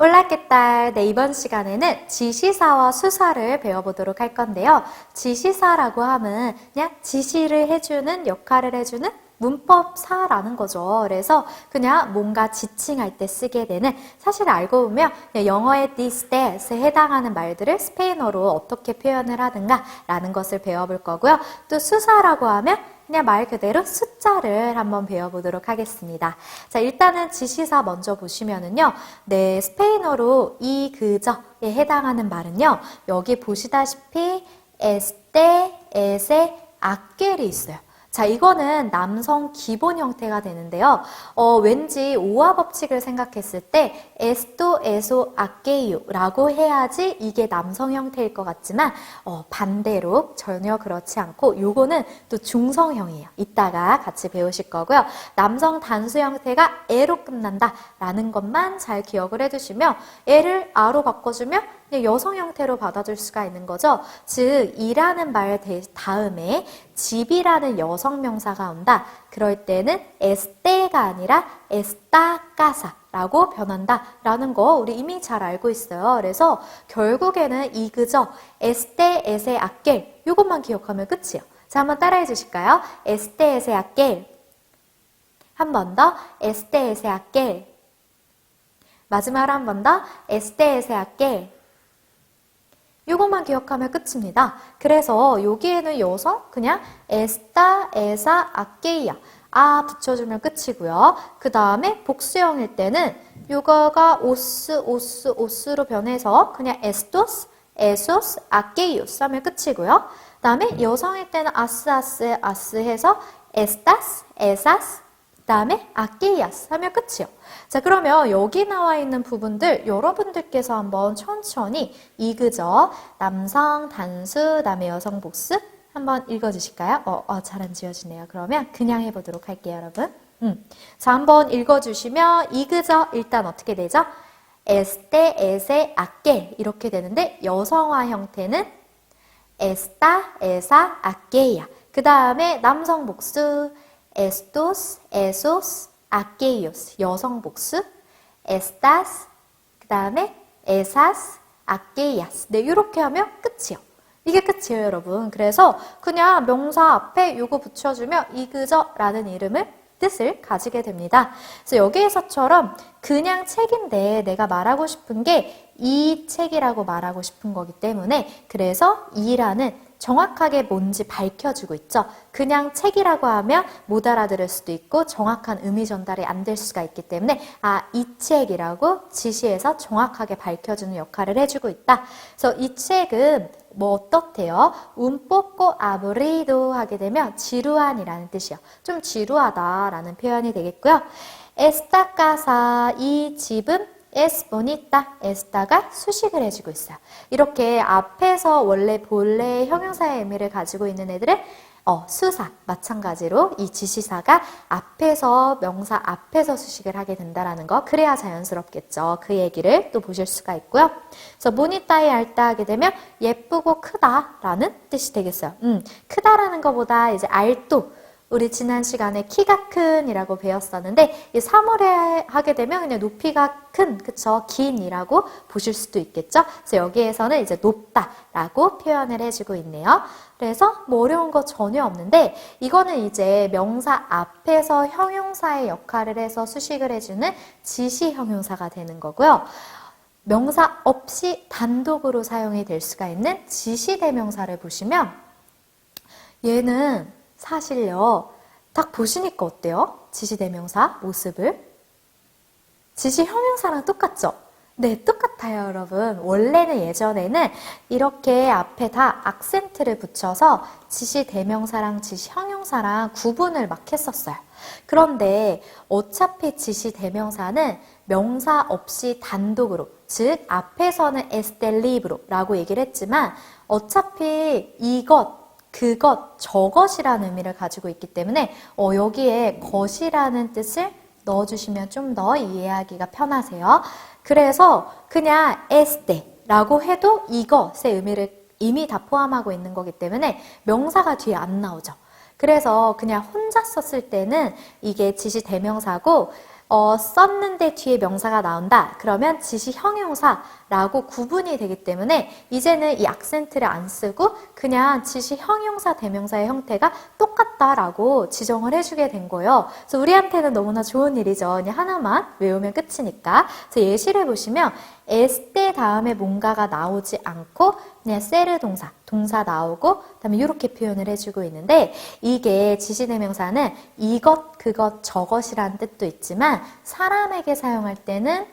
올라겠다. 네, 이번 시간에는 지시사와 수사를 배워보도록 할 건데요. 지시사라고 하면 그냥 지시를 해주는, 역할을 해주는 문법사라는 거죠. 그래서 그냥 뭔가 지칭할 때 쓰게 되는, 사실 알고 보면 영어의 this, that에 해당하는 말들을 스페인어로 어떻게 표현을 하든가 라는 것을 배워볼 거고요. 또 수사라고 하면 그냥 말 그대로 숫자를 한번 배워보도록 하겠습니다. 자, 일단은 지시사 먼저 보시면은요. 네, 스페인어로 이, 그저에 해당하는 말은요. 여기 보시다시피 este, ese, aquel이 있어요. 자, 이거는 남성 기본 형태가 되는데요. 왠지 오화 법칙을 생각했을 때 esto, eso, aquello 라고 해야지 이게 남성 형태일 것 같지만 반대로 전혀 그렇지 않고 요거는 또 중성형이에요. 이따가 같이 배우실 거고요. 남성 단수 형태가 에로 끝난다 라는 것만 잘 기억을 해두시면 에를 아로 바꿔주면 여성 형태로 받아줄 수가 있는 거죠. 즉, 이라는 말 다음에 집이라는 여성 명사가 온다. 그럴 때는 에스테가 아니라 에스타까사라고 변한다 라는 거 우리 이미 잘 알고 있어요. 그래서 결국에는 이 그저 에스테 에세 아켈 이것만 기억하면 끝이에요. 자, 한번 따라해 주실까요? 에스테 에세 아켈. 한 번 더 에스테 에세 아켈. 마지막으로 한 번 더 에스테 에세 아켈. 이것만 기억하면 끝입니다. 그래서 여기에는 여성 그냥 에스타, 에사, 아케이야 아 붙여주면 끝이고요. 그 다음에 복수형일 때는 이거가 오스, 오스, 오스로 변해서 그냥 에스토스, 에소스, 아케이오스 하면 끝이고요. 그 다음에 여성일 때는 아스, 아스, 아스 해서 에스타스, 에사스, 그 다음에 아케이아스 하면 끝이요. 자, 그러면 여기 나와 있는 부분들 여러분들께서 한번 천천히 이그저 남성 단수, 다음에 여성 복수 한번 읽어주실까요? 잘 안 지워지네요. 그러면 그냥 해보도록 할게요, 여러분. 자, 한번 읽어주시면 이그저 일단 어떻게 되죠? 에스테, 에세, 아케 이렇게 되는데 여성화 형태는 에스타, 에사, 아케야. 그 다음에 남성 복수 에스토스, 에소스, 아케이오스, 여성 복수, 에스타스, 그 다음에 에사스, 아케이아스. 네, 이렇게 하면 끝이요. 이게 끝이에요, 여러분. 그래서 그냥 명사 앞에 요거 붙여주면 이그저라는 이름을 뜻을 가지게 됩니다. 그래서 여기에서처럼 그냥 책인데 내가 말하고 싶은 게 이 책이라고 말하고 싶은 거기 때문에 그래서 이라는 정확하게 뭔지 밝혀주고 있죠. 그냥 책이라고 하면 못 알아들을 수도 있고 정확한 의미 전달이 안 될 수가 있기 때문에 이 책이라고 지시해서 정확하게 밝혀주는 역할을 해주고 있다. 그래서 이 책은 뭐 어떻대요? un poco aburrido 하게 되면 지루한이라는 뜻이요. 좀 지루하다라는 표현이 되겠고요. esta casa 이 집은 es bonita, esta가 수식을 해주고 있어요. 이렇게 앞에서 원래 본래 형용사의 의미를 가지고 있는 애들은 수사, 마찬가지로 이 지시사가 앞에서 명사 앞에서 수식을 하게 된다라는 거 그래야 자연스럽겠죠. 그 얘기를 또 보실 수가 있고요. 그래서 bonita에 알다 하게 되면 예쁘고 크다라는 뜻이 되겠어요. 크다라는 것보다 이제 알도 우리 지난 시간에 키가 큰이라고 배웠었는데 이 3월에 하게 되면 그냥 높이가 큰, 그쵸? 긴이라고 보실 수도 있겠죠? 그래서 여기에서는 이제 높다라고 표현을 해주고 있네요. 그래서 뭐 어려운 거 전혀 없는데 이거는 이제 명사 앞에서 형용사의 역할을 해서 수식을 해주는 지시 형용사가 되는 거고요. 명사 없이 단독으로 사용이 될 수가 있는 지시 대명사를 보시면 얘는 사실요, 딱 보시니까 어때요? 지시대명사 모습을. 지시 형용사랑 똑같죠? 네, 똑같아요, 여러분. 원래는 예전에는 이렇게 앞에 다 악센트를 붙여서 지시대명사랑 지시형용사랑 구분을 막 했었어요. 그런데 어차피 지시대명사는 명사 없이 단독으로, 즉 앞에서는 este libro라고 얘기를 했지만 어차피 이것, 그것, 저것이라는 의미를 가지고 있기 때문에 여기에 것이라는 뜻을 넣어주시면 좀 더 이해하기가 편하세요. 그래서 그냥 este라고 해도 이것의 의미를 이미 다 포함하고 있는 거기 때문에 명사가 뒤에 안 나오죠. 그래서 그냥 혼자 썼을 때는 이게 지시 대명사고 썼는데 뒤에 명사가 나온다. 그러면 지시 형용사라고 구분이 되기 때문에 이제는 이 악센트를 안 쓰고 그냥 지시 형용사 대명사의 형태가 똑같다라고 지정을 해주게 된 거예요. 그래서 우리한테는 너무나 좋은 일이죠. 그냥 하나만 외우면 끝이니까. 그래서 예시를 보시면 에스테 다음에 뭔가가 나오지 않고 그냥 세르 동사 나오고 그다음에 이렇게 표현을 해주고 있는데 이게 지시대명사는 이것, 그것, 저것이라는 뜻도 있지만 사람에게 사용할 때는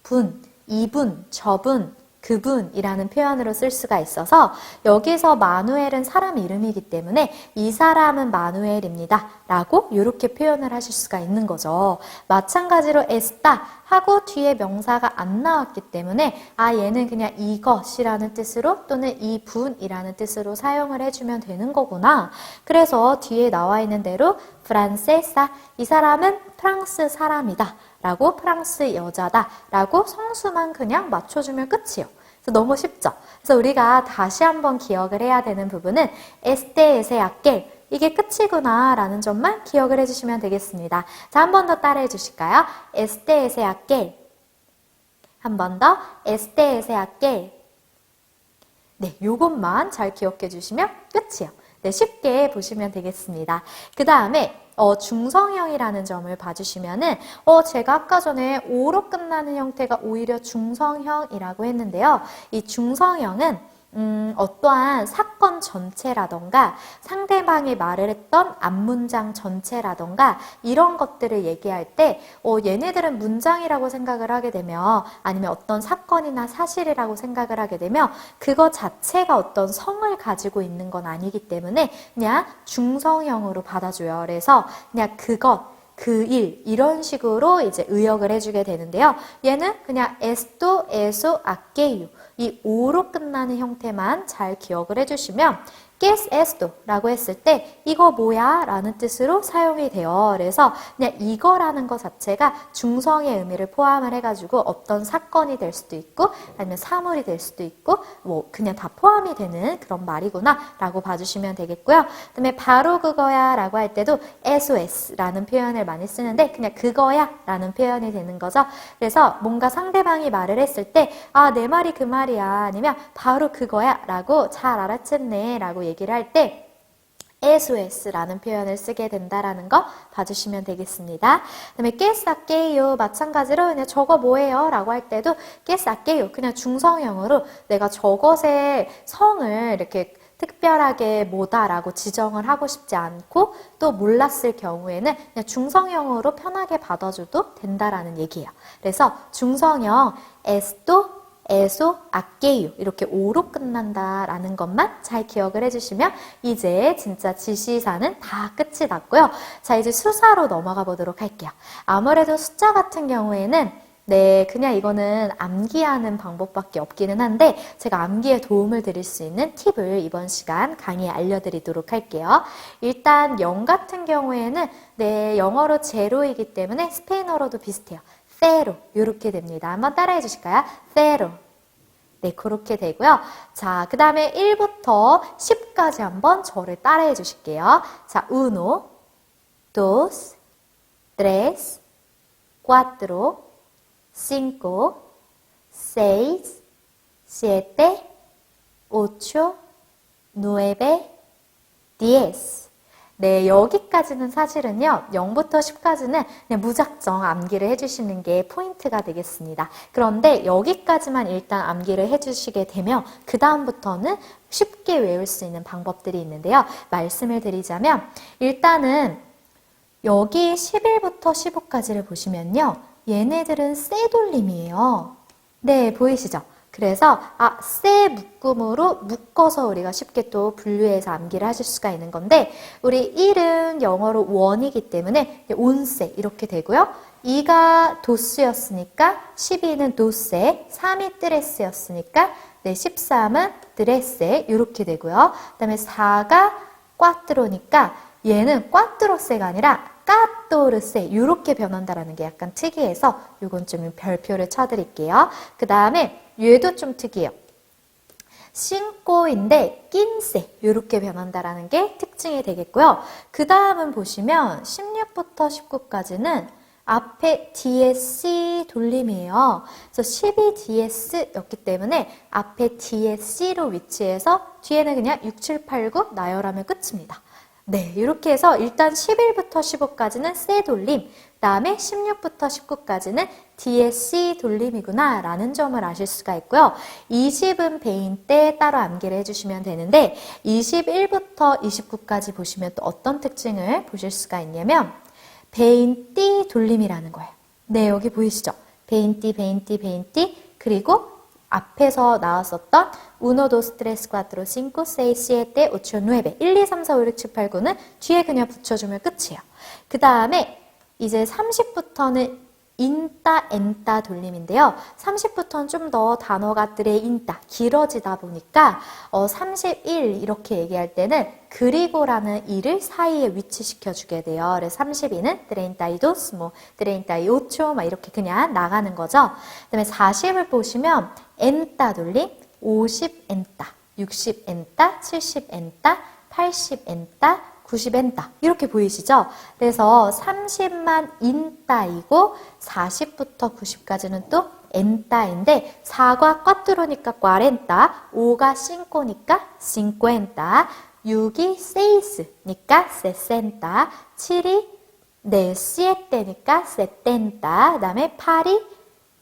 분, 이분, 저분, 그분이라는 표현으로 쓸 수가 있어서 여기서 마누엘은 사람 이름이기 때문에 이 사람은 마누엘입니다 라고 이렇게 표현을 하실 수가 있는 거죠. 마찬가지로 에스타 하고 뒤에 명사가 안 나왔기 때문에 얘는 그냥 이것이라는 뜻으로 또는 이 분이라는 뜻으로 사용을 해주면 되는 거구나. 그래서 뒤에 나와 있는 대로 프란세사, 이 사람은 프랑스 사람이다 라고 프랑스 여자다 라고 성수만 그냥 맞춰주면 끝이에요. 그래서 너무 쉽죠? 그래서 우리가 다시 한번 기억을 해야 되는 부분은 에스테에세 아겔 이게 끝이구나 라는 점만 기억을 해주시면 되겠습니다. 자, 한 번 더 따라해 주실까요? 에스테에세 아겔 한 번 더 에스테에세 아겔 네, 요것만 잘 기억해 주시면 끝이에요. 네, 쉽게 보시면 되겠습니다. 그 다음에 중성형이라는 점을 봐주시면은 제가 아까 전에 오로 끝나는 형태가 오히려 중성형이라고 했는데요. 이 중성형은 어떠한 사건 전체라던가 상대방이 말을 했던 앞문장 전체라던가 이런 것들을 얘기할 때 얘네들은 문장이라고 생각을 하게 되면 아니면 어떤 사건이나 사실이라고 생각을 하게 되면 그거 자체가 어떤 성을 가지고 있는 건 아니기 때문에 그냥 중성형으로 받아줘요. 그래서 그냥 그것, 그 일 이런 식으로 이제 의역을 해주게 되는데요. 얘는 그냥 에스토, 에소, 아케유 이 오로 끝나는 형태만 잘 기억을 해주시면 ¿Qué es esto? 라고 했을 때 이거 뭐야? 라는 뜻으로 사용이 돼요. 그래서 그냥 이거라는 것 자체가 중성의 의미를 포함을 해가지고 어떤 사건이 될 수도 있고 아니면 사물이 될 수도 있고 뭐 그냥 다 포함이 되는 그런 말이구나 라고 봐주시면 되겠고요. 그 다음에 바로 그거야 라고 할 때도 SOS 라는 표현을 많이 쓰는데 그냥 그거야 라는 표현이 되는 거죠. 그래서 뭔가 상대방이 말을 했을 때 내 말이 그 말이야 아니면 바로 그거야 라고 잘 알아챘네 라고 얘기를 할 때 SOS라는 표현을 쓰게 된다라는 거 봐주시면 되겠습니다. 그 다음에 깨싹게요 마찬가지로 그냥 저거 뭐예요? 라고 할 때도 깨싹게요 그냥 중성형으로 내가 저것의 성을 이렇게 특별하게 뭐다라고 지정을 하고 싶지 않고 또 몰랐을 경우에는 그냥 중성형으로 편하게 받아줘도 된다라는 얘기예요. 그래서 중성형 에스토 에소, 아케유 이렇게 오로 끝난다라는 것만 잘 기억을 해주시면 이제 진짜 지시사는 다 끝이 났고요. 자, 이제 수사로 넘어가 보도록 할게요. 아무래도 숫자 같은 경우에는 네, 그냥 이거는 암기하는 방법밖에 없기는 한데 제가 암기에 도움을 드릴 수 있는 팁을 이번 시간 강의에 알려드리도록 할게요. 일단 0 같은 경우에는 네, 영어로 제로이기 때문에 스페인어로도 비슷해요. 세로 이렇게 됩니다. 한번 따라해 주실까요? 세로. 네, 그렇게 되고요. 자, 그 다음에 1부터 10까지 한번 저를 따라해 주실게요. 자, uno, dos, tres, cuatro, cinco, seis, siete, ocho, nueve, diez. 네, 여기까지는 사실은요, 0부터 10까지는 그냥 무작정 암기를 해주시는 게 포인트가 되겠습니다. 그런데 여기까지만 일단 암기를 해주시게 되면 그 다음부터는 쉽게 외울 수 있는 방법들이 있는데요. 말씀을 드리자면 일단은 여기 11부터 15까지를 보시면요. 얘네들은 쇠돌림이에요. 네, 보이시죠? 그래서 세 묶음으로 묶어서 우리가 쉽게 또 분류해서 암기를 하실 수가 있는 건데 우리 1은 영어로 원이기 때문에 온세 이렇게 되고요. 2가 도스였으니까 12는 도세, 3이 뜨레스였으니까 네, 13은 드레세 이렇게 되고요. 그 다음에 4가 꽈트로니까 얘는 꽈트로세가 아니라 까또르세 이렇게 변한다라는 게 약간 특이해서 이건 좀 별표를 쳐드릴게요. 그 다음에 얘도 좀 특이해요. 신꼬인데 낀세 이렇게 변한다라는 게 특징이 되겠고요. 그 다음은 보시면 16부터 19까지는 앞에 DSC 돌림이에요. 그래서 12DS였기 때문에 앞에 DSC로 위치해서 뒤에는 그냥 6, 7, 8, 9 나열하면 끝입니다. 네, 이렇게 해서 일단 11부터 15까지는 세 돌림, 그 다음에 16부터 19까지는 DSC 돌림이구나 라는 점을 아실 수가 있고요. 20은 배인 때 따로 암기를 해주시면 되는데 21부터 29까지 보시면 또 어떤 특징을 보실 수가 있냐면 배인 띠 돌림이라는 거예요. 네, 여기 보이시죠? 배인 띠, 배인 띠, 배인 띠, 그리고 앞에서 나왔었던 uno, dos, tres, cuatro, cinco, seis, siete, ocho, nueve 1, 2, 3, 4, 5, 6, 7, 8, 9는 뒤에 그냥 붙여주면 끝이에요. 그 다음에 이제 30부터는 인따, 엔따 돌림인데요. 30부터는 좀 더 단어가 인따, 길어지다 보니까 31 이렇게 얘기할 때는 그리고라는 이를 사이에 위치시켜 주게 돼요. 그래서 32는 트레인타이도스, 트레인타이오초 막 이렇게 그냥 나가는 거죠. 그 다음에 40을 보시면 엔따 돌림, 50 엔따, 60 엔따, 70 엔따, 80 엔따, 90 엔따 이렇게 보이시죠? 그래서 30만 인따이고 40부터 90까지는 또 엔따인데 4가 꽈뚜로니까 꽈렌따, 5가 싱꼬니까 싱꼬엔따, 6이 세이스니까 세센따, 7이 네, 시에떼니까 세텐따, 그 다음에 8이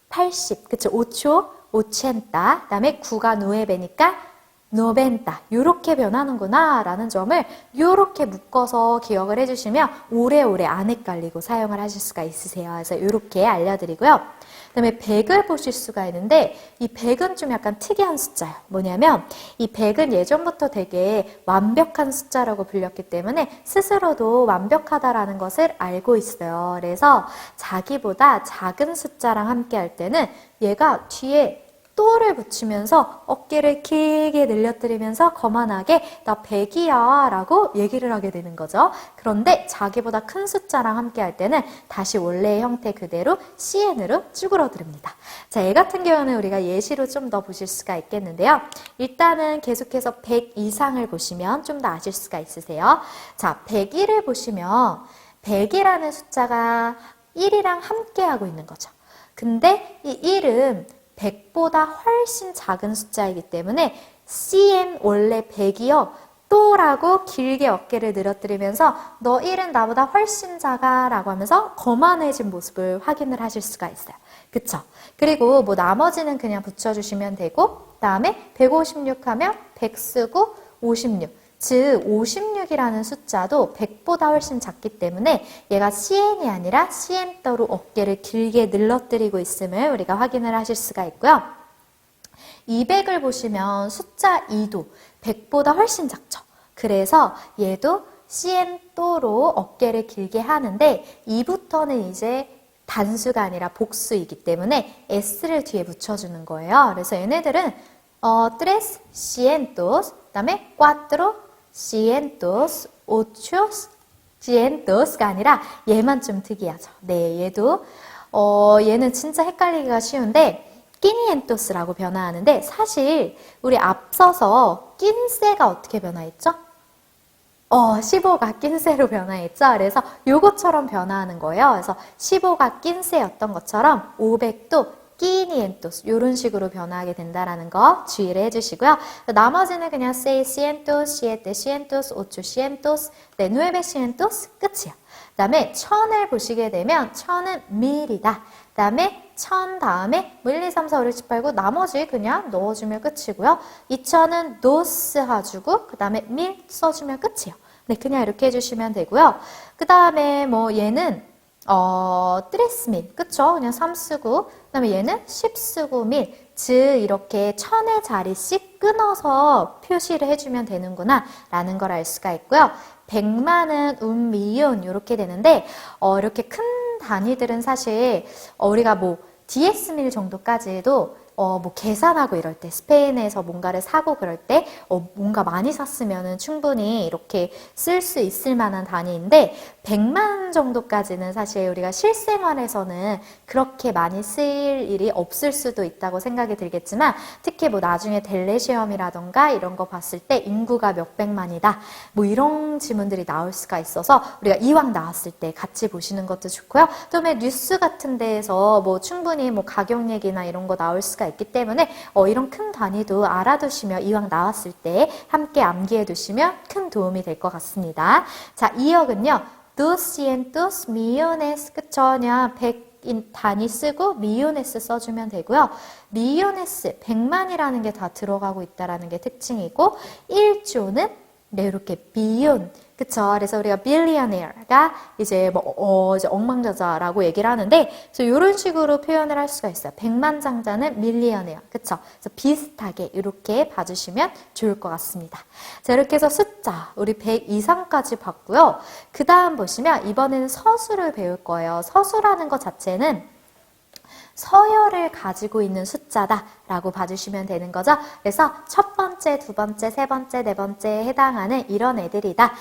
80, 그쵸? 5초, 오첸따, 그 다음에 9가 누에베니까 노벤따 이렇게 변하는구나 라는 점을 이렇게 묶어서 기억을 해주시면 오래오래 안 헷갈리고 사용을 하실 수가 있으세요. 그래서 이렇게 알려드리고요. 그 다음에 100을 보실 수가 있는데 이 100은 좀 약간 특이한 숫자예요. 뭐냐면 이 100은 예전부터 되게 완벽한 숫자라고 불렸기 때문에 스스로도 완벽하다라는 것을 알고 있어요. 그래서 자기보다 작은 숫자랑 함께 할 때는 얘가 뒤에 또를 붙이면서 어깨를 길게 늘려뜨리면서 거만하게 나 100이야 라고 얘기를 하게 되는 거죠. 그런데 자기보다 큰 숫자랑 함께 할 때는 다시 원래의 형태 그대로 CN으로 쭈그러듭니다. 자, 얘 같은 경우는 우리가 예시로 좀 더 보실 수가 있겠는데요. 일단은 계속해서 100 이상을 보시면 좀 더 아실 수가 있으세요. 자, 101을 보시면 100이라는 숫자가 1이랑 함께 하고 있는 거죠. 근데 이 1은 100보다 훨씬 작은 숫자이기 때문에 CN 원래 100이요. 또라고 길게 어깨를 늘어뜨리면서 너 1은 나보다 훨씬 작아 라고 하면서 거만해진 모습을 확인을 하실 수가 있어요. 그쵸? 그리고 뭐 나머지는 그냥 붙여주시면 되고 그 다음에 156 하면 100 쓰고 56 즉 56이라는 숫자도 100보다 훨씬 작기 때문에 얘가 CN이 아니라 CN떠로 어깨를 길게 늘러뜨리고 있음을 우리가 확인을 하실 수가 있고요. 200을 보시면 숫자 2도 100보다 훨씬 작죠. 그래서 얘도 CN떠로 어깨를 길게 하는데 2부터는 이제 단수가 아니라 복수이기 때문에 S를 뒤에 붙여주는 거예요. 그래서 얘네들은 tres, cientos, 그 다음에 cuatro, cientos, ochos, cientos가 아니라 얘만 좀 특이하죠. 네, 얘도 얘는 진짜 헷갈리기가 쉬운데 quinientos라고 변화하는데 사실 우리 앞서서 quince가 어떻게 변화했죠? 15가 quince로 변화했죠. 그래서 요것처럼 변화하는 거예요. 그래서 15가 quince였던 것처럼 500도 quinientos 이런 식으로 변화하게 된다라는 거 주의를 해주시고요. 나머지는 그냥 seis cientos, siete cientos, ocho cientos, 네, nueve cientos 끝이에요. 그 다음에 1000을 보시게 되면 1000은 밀이다. 그 다음에 1000 다음에 1, 2, 3, 4, 5, 6, 7, 8, 9 나머지 그냥 넣어주면 끝이고요. 2000은 dos 해주고 그 다음에 밀 써주면 끝이에요. 네, 그냥 이렇게 해주시면 되고요. 그 다음에 뭐 얘는 트레스밀, 그쵸? 그냥 3 쓰고, 그 다음에 얘는 10 쓰고 밀, 즉 이렇게 1000의 자리씩 끊어서 표시를 해주면 되는구나 라는 걸 알 수가 있고요. 100만은 미은 이렇게 되는데 이렇게 큰 단위들은 사실 우리가 뭐 DS밀 정도까지도 뭐 계산하고 이럴 때, 스페인에서 뭔가를 사고 그럴 때, 뭔가 많이 샀으면은 충분히 이렇게 쓸 수 있을 만한 단위인데, 100만 정도까지는 사실 우리가 실생활에서는 그렇게 많이 쓸 일이 없을 수도 있다고 생각이 들겠지만, 특히 뭐 나중에 델레 시험이라던가 이런 거 봤을 때 인구가 몇백만이다. 뭐 이런 지문들이 나올 수가 있어서 우리가 이왕 나왔을 때 같이 보시는 것도 좋고요. 그다음에 뉴스 같은 데에서 뭐 충분히 뭐 가격 얘기나 이런 거 나올 수가 있기 때문에 이런 큰 단위도 알아두시면 이왕 나왔을 때 함께 암기해 두시면 큰 도움이 될 것 같습니다. 자, 2역은요. dos millones, 그쵸? 그냥 100인 단위 쓰고 millones 써주면 되고요. millones, 100만이라는 게 다 들어가고 있다라는 게 특징이고 1조는 네, 이렇게 billion, 그쵸? 그래서 우리가 billionaire가 이제 이제 억만장자라고 얘기를 하는데, 그래서 이런 식으로 표현을 할 수가 있어요. 백만장자는 millionaire, 그쵸? 그래서 비슷하게 이렇게 봐주시면 좋을 것 같습니다. 자, 이렇게 해서 숫자, 우리 100 이상까지 봤고요. 그 다음 보시면 이번에는 서술을 배울 거예요. 서술하는 것 자체는 서열을 가지고 있는 숫자다라고 봐주시면 되는 거죠. 그래서 첫 번째, 두 번째, 세 번째, 네 번째에 해당하는 이런 애들이다.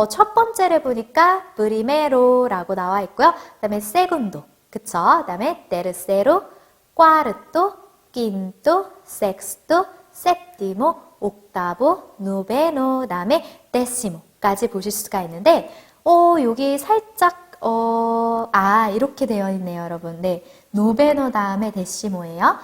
첫 번째를 보니까 프리메로라고 나와 있고요. 그 다음에 세군도, 그쵸? 그 다음에 테르세로, 꽈르토, 낀토, 섹스토, 셉티모, 옥타보, 누베노, 그 다음에 데시모까지 보실 수가 있는데 여기 살짝 이렇게 되어 있네요, 여러분. 네. 노베노 다음에 데시모예요.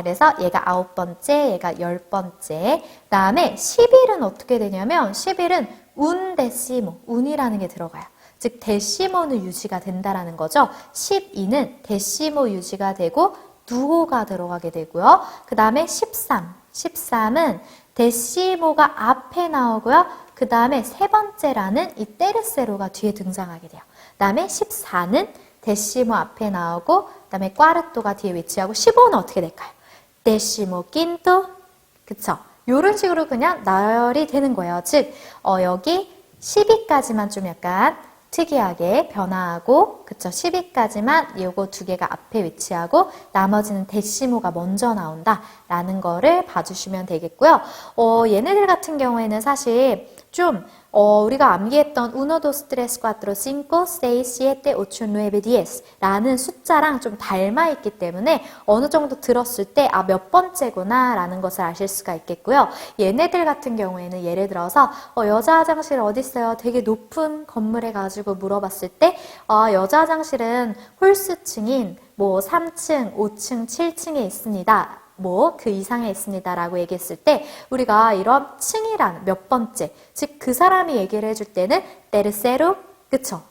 그래서 얘가 9번째, 얘가 10번째. 다음에 10일은 어떻게 되냐면 10일은 운 데시모, 운이라는 게 들어가요. 즉 데시모는 유지가 된다라는 거죠. 12는 데시모 유지가 되고 두호가 들어가게 되고요. 그 다음에 13은 데시모가 앞에 나오고요. 그 다음에 세 번째라는 이 테르세로가 뒤에 등장하게 돼요. 그 다음에 14는 데시모 앞에 나오고 그 다음에 꽈르토가 뒤에 위치하고 15는 어떻게 될까요? 데시모 낀토, 그쵸? 이런 식으로 그냥 나열이 되는 거예요. 즉 여기 10위까지만 좀 약간 특이하게 변화하고, 그쵸? 10위까지만 요거 두 개가 앞에 위치하고 나머지는 데시모가 먼저 나온다라는 거를 봐주시면 되겠고요. 얘네들 같은 경우에는 사실 좀 우리가 암기했던 1, 2, 3, 4, 5, 6, 7, 8, 9, 10 라는 숫자랑 좀 닮아있기 때문에 어느 정도 들었을 때 몇 번째구나 라는 것을 아실 수가 있겠고요. 얘네들 같은 경우에는 예를 들어서 여자 화장실 어디 있어요? 되게 높은 건물에 가지고 물어봤을 때 여자 화장실은 홀수층인 뭐 3층, 5층, 7층에 있습니다. 뭐 그 이상에 있습니다 라고 얘기했을 때 우리가 이런 층이라는 몇 번째, 즉 그 사람이 얘기를 해줄 때는 테르세로, 그쵸?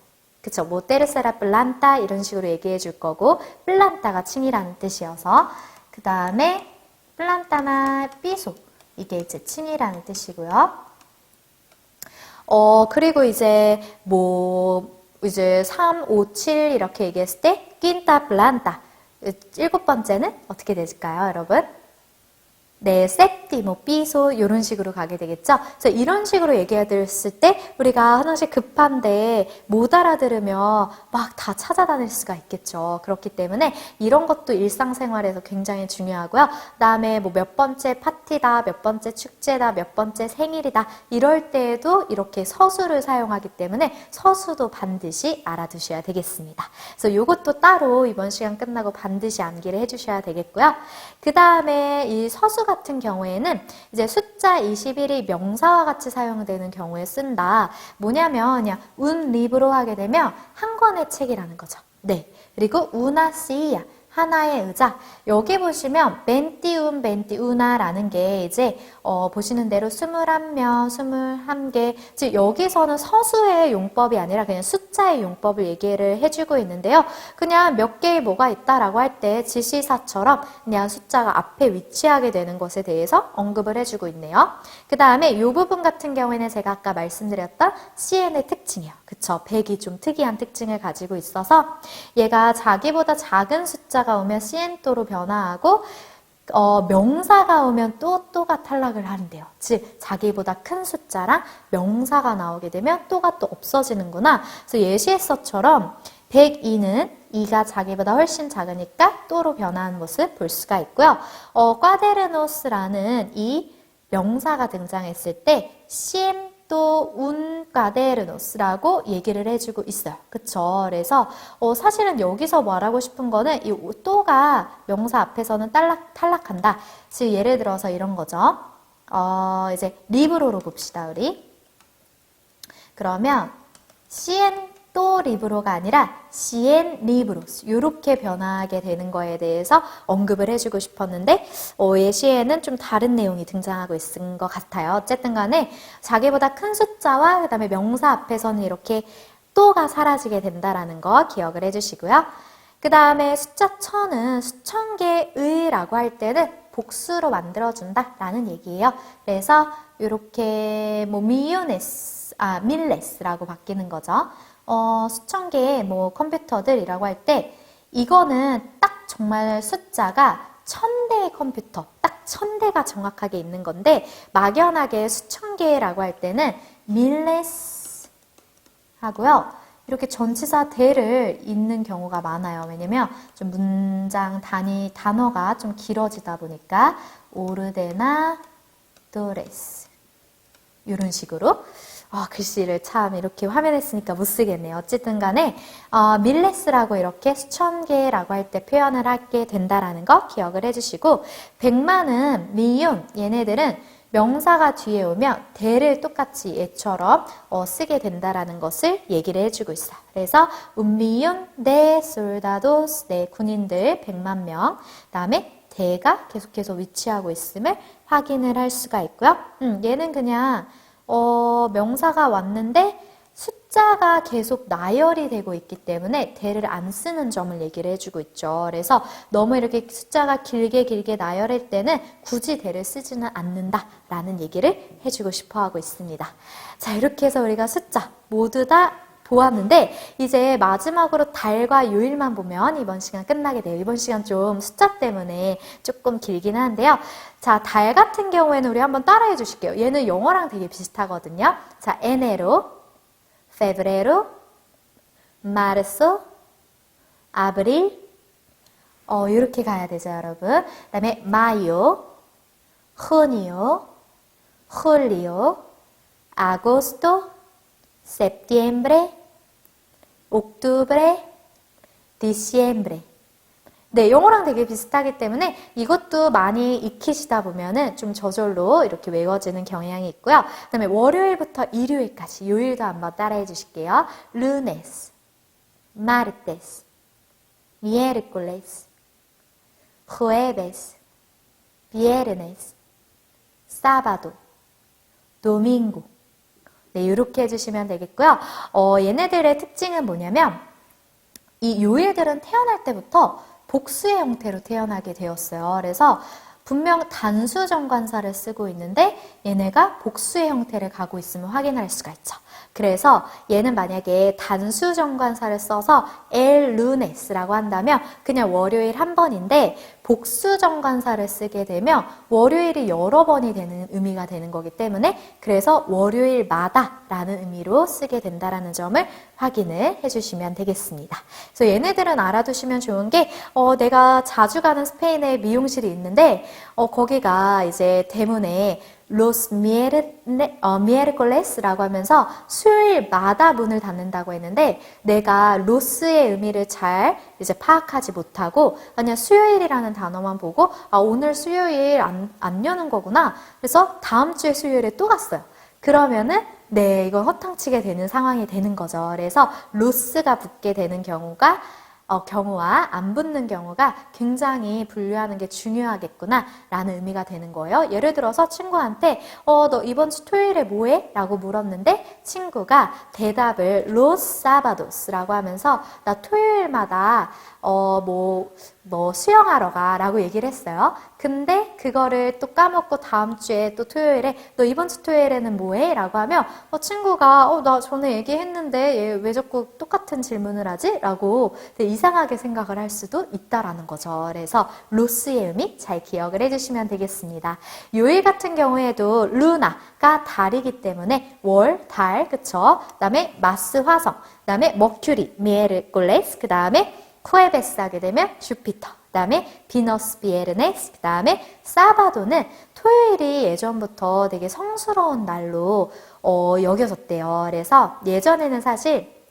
뭐 테르세라 플란타 이런 식으로 얘기해 줄 거고, 플란타가 층이라는 뜻이어서, 그 다음에 플란타나 피소, 이게 이제 층이라는 뜻이고요. 그리고 이제 이제 3, 5, 7 이렇게 얘기했을 때 낀타 플란타, 7번째는 어떻게 되실까요, 여러분? 네, 셉티모, 삐소 이런 식으로 가게 되겠죠. 그래서 이런 식으로 얘기해 드렸을 때 우리가 화장실 급한데 못 알아들으면 막 다 찾아다닐 수가 있겠죠. 그렇기 때문에 이런 것도 일상생활에서 굉장히 중요하고요. 그다음에 뭐 몇 번째 파티다, 몇 번째 축제다, 몇 번째 생일이다 이럴 때에도 이렇게 서술을 사용하기 때문에 서수도 반드시 알아두셔야 되겠습니다. 그래서 이것도 따로 이번 시간 끝나고 반드시 암기를 해주셔야 되겠고요. 그 다음에 이 서수 같은 경우에는 이제 숫자 21이 명사와 같이 사용되는 경우에 쓴다. 뭐냐면 그냥 un libro 하게 되면 한 권의 책이라는 거죠. 네. 그리고 una silla, 하나의 의자. 여기 보시면 벤티운, 벤티우나라는 게 이제 보시는 대로 21면, 21개. 즉 여기서는 서수의 용법이 아니라 그냥 숫자의 용법을 얘기를 해주고 있는데요. 그냥 몇 개의 뭐가 있다라고 할 때 지시사처럼 그냥 숫자가 앞에 위치하게 되는 것에 대해서 언급을 해주고 있네요. 그 다음에 이 부분 같은 경우에는 제가 아까 말씀드렸던 CN의 특징이에요. 그쵸? 100이 좀 특이한 특징을 가지고 있어서 얘가 자기보다 작은 숫자가 오면 시엔토로 변화하고 명사가 오면 또가 탈락을 하는데요. 즉 자기보다 큰 숫자랑 명사가 나오게 되면 또가 또 없어지는구나. 그래서 예시에서처럼 102는 이가 자기보다 훨씬 작으니까 또로 변화한 모습 볼 수가 있고요. cuadernos라는 이 명사가 등장했을 때 siento un cuadernos라고 얘기를 해주고 있어요. 그쵸? 그래서 사실은 여기서 말하고 싶은 거는 이 또가 명사 앞에서는 탈락한다. 즉 예를 들어서 이런 거죠. 이제 리브로로 봅시다, 우리. 그러면 siento libro가 아니라 cien libros 이렇게 변화하게 되는 거에 대해서 언급을 해주고 싶었는데 예시에는 좀 다른 내용이 등장하고 있는 것 같아요. 어쨌든 간에 자기보다 큰 숫자와 그 다음에 명사 앞에서는 이렇게 또가 사라지게 된다라는 거 기억을 해주시고요. 그 다음에 숫자 1000은 수천 개의라고 할 때는 복수로 만들어준다 라는 얘기예요. 그래서 이렇게 뭐 밀레스라고 바뀌는 거죠. 수천 개의 뭐 컴퓨터들이라고 할 때 이거는 딱 정말 숫자가 1000대의 컴퓨터, 딱 1000대가 정확하게 있는 건데 막연하게 수천 개라고 할 때는 밀레스 하고요. 이렇게 전치사 대를 잇는 경우가 많아요. 왜냐면 좀 문장 단어가 좀 길어지다 보니까 오르데나 도레스 이런 식으로 글씨를 참 이렇게 화면에 쓰니까 못 쓰겠네요. 어쨌든 간에 밀레스라고 이렇게 수천 개라고 할 때 표현을 하게 된다라는 거 기억을 해주시고 100만은 미윤 얘네들은 명사가 뒤에 오면 대를 똑같이 얘처럼 쓰게 된다라는 것을 얘기를 해주고 있어요. 그래서 운미윤 네 솔다도스 네 군인들 100만 명 그다음에 대가 계속해서 위치하고 있음을 확인을 할 수가 있고요. 얘는 그냥 명사가 왔는데 숫자가 계속 나열이 되고 있기 때문에 대를 안 쓰는 점을 얘기를 해주고 있죠. 그래서 너무 이렇게 숫자가 길게 나열할 때는 굳이 대를 쓰지는 않는다라는 얘기를 해주고 싶어 하고 있습니다. 자, 이렇게 해서 우리가 숫자 모두 다 보았는데 이제 마지막으로 달과 요일만 보면 이번 시간 끝나게 돼요. 이번 시간 좀 숫자 때문에 조금 길긴 한데요. 자, 달 같은 경우에는 우리 한번 따라해 주실게요. 얘는 영어랑 되게 비슷하거든요. 자, enero, febrero, marzo, abril 이렇게 가야 되죠, 여러분. 그 다음에 mayo, junio, julio, agosto, septiembre, octubre, diciembre. 네, 영어랑 되게 비슷하기 때문에 이것도 많이 익히시다 보면은 좀 저절로 이렇게 외워지는 경향이 있고요. 그 다음에 월요일부터 일요일까지 요일도 한번 따라해 주실게요. lunes, martes, miércoles, jueves, viernes, sábado, domingo. 네, 이렇게 해주시면 되겠고요. 얘네들의 특징은 뭐냐면 이 요일들은 태어날 때부터 복수의 형태로 태어나게 되었어요. 그래서 분명 단수 정관사를 쓰고 있는데 얘네가 복수의 형태를 가고 있음을 확인할 수가 있죠. 그래서 얘는 만약에 단수 정관사를 써서 el lunes라고 한다면 그냥 월요일 한 번인데 복수 정관사를 쓰게 되면 월요일이 여러 번이 되는 의미가 되는 거기 때문에 그래서 월요일마다 라는 의미로 쓰게 된다라는 점을 확인을 해주시면 되겠습니다. 그래서 얘네들은 알아두시면 좋은 게 내가 자주 가는 스페인에 미용실이 있는데 거기가 이제 대문에 Los miércoles라고 하면서 수요일마다 문을 닫는다고 했는데 내가 로스의 의미를 잘 이제 파악하지 못하고 그냥 수요일이라는 단어만 보고 오늘 수요일 안 여는 거구나. 그래서 다음 주에 수요일에 또 갔어요. 그러면은 네, 이건 허탕치게 되는 상황이 되는 거죠. 그래서 로스가 붙게 되는 경우와 안 붙는 경우가 굉장히 분류하는 게 중요하겠구나 라는 의미가 되는 거예요. 예를 들어서 친구한테 너 이번 주 토요일에 뭐해? 라고 물었는데 친구가 대답을 Los Sabados라고 하면서 나 토요일마다 수영하러 가 라고 얘기를 했어요. 근데 그거를 또 까먹고 다음 주에 또 토요일에 너 이번 주 토요일에는 뭐해? 라고 하면 친구가 나 전에 얘기했는데 얘 왜 자꾸 똑같은 질문을 하지? 라고 이상하게 생각을 할 수도 있다라는 거죠. 그래서 로스의 의미 잘 기억을 해주시면 되겠습니다. 요일 같은 경우에도 루나가 달이기 때문에 월, 달, 그쵸? 그 다음에 마스, 화성, 그 다음에 머큐리, 미에르콜레스, 그 다음에 쿠에베스 하게 되면 주피터, 그 다음에 비너스 비에르네스, 그 다음에 사바도는 토요일이 예전부터 되게 성스러운 날로 여겨졌대요. 그래서 예전에는 사실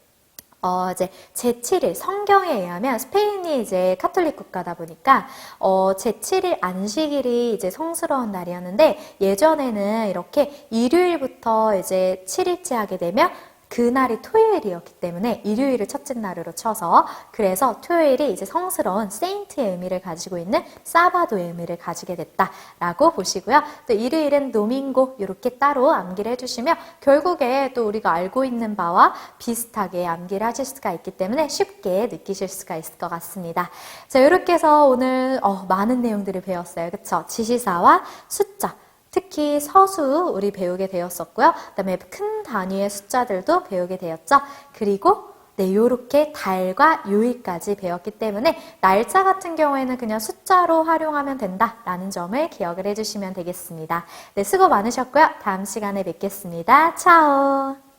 이제 제7일 성경에 의하면 스페인이 이제 카톨릭 국가다 보니까 제7일 안식일이 이제 성스러운 날이었는데 예전에는 이렇게 일요일부터 이제 7일째 하게 되면 그날이 토요일이었기 때문에 일요일을 첫째 날으로 쳐서 그래서 토요일이 이제 성스러운 세인트의 의미를 가지고 있는 사바도의 의미를 가지게 됐다라고 보시고요. 또 일요일은 노밍고 이렇게 따로 암기를 해주시면 결국에 또 우리가 알고 있는 바와 비슷하게 암기를 하실 수가 있기 때문에 쉽게 느끼실 수가 있을 것 같습니다. 자, 이렇게 해서 오늘 많은 내용들을 배웠어요. 그쵸? 지시사와 숫자. 특히 서수 우리 배우게 되었었고요. 그 다음에 큰 단위의 숫자들도 배우게 되었죠. 그리고 네, 요렇게 달과 요일까지 배웠기 때문에 날짜 같은 경우에는 그냥 숫자로 활용하면 된다라는 점을 기억을 해주시면 되겠습니다. 네, 수고 많으셨고요. 다음 시간에 뵙겠습니다. 차오!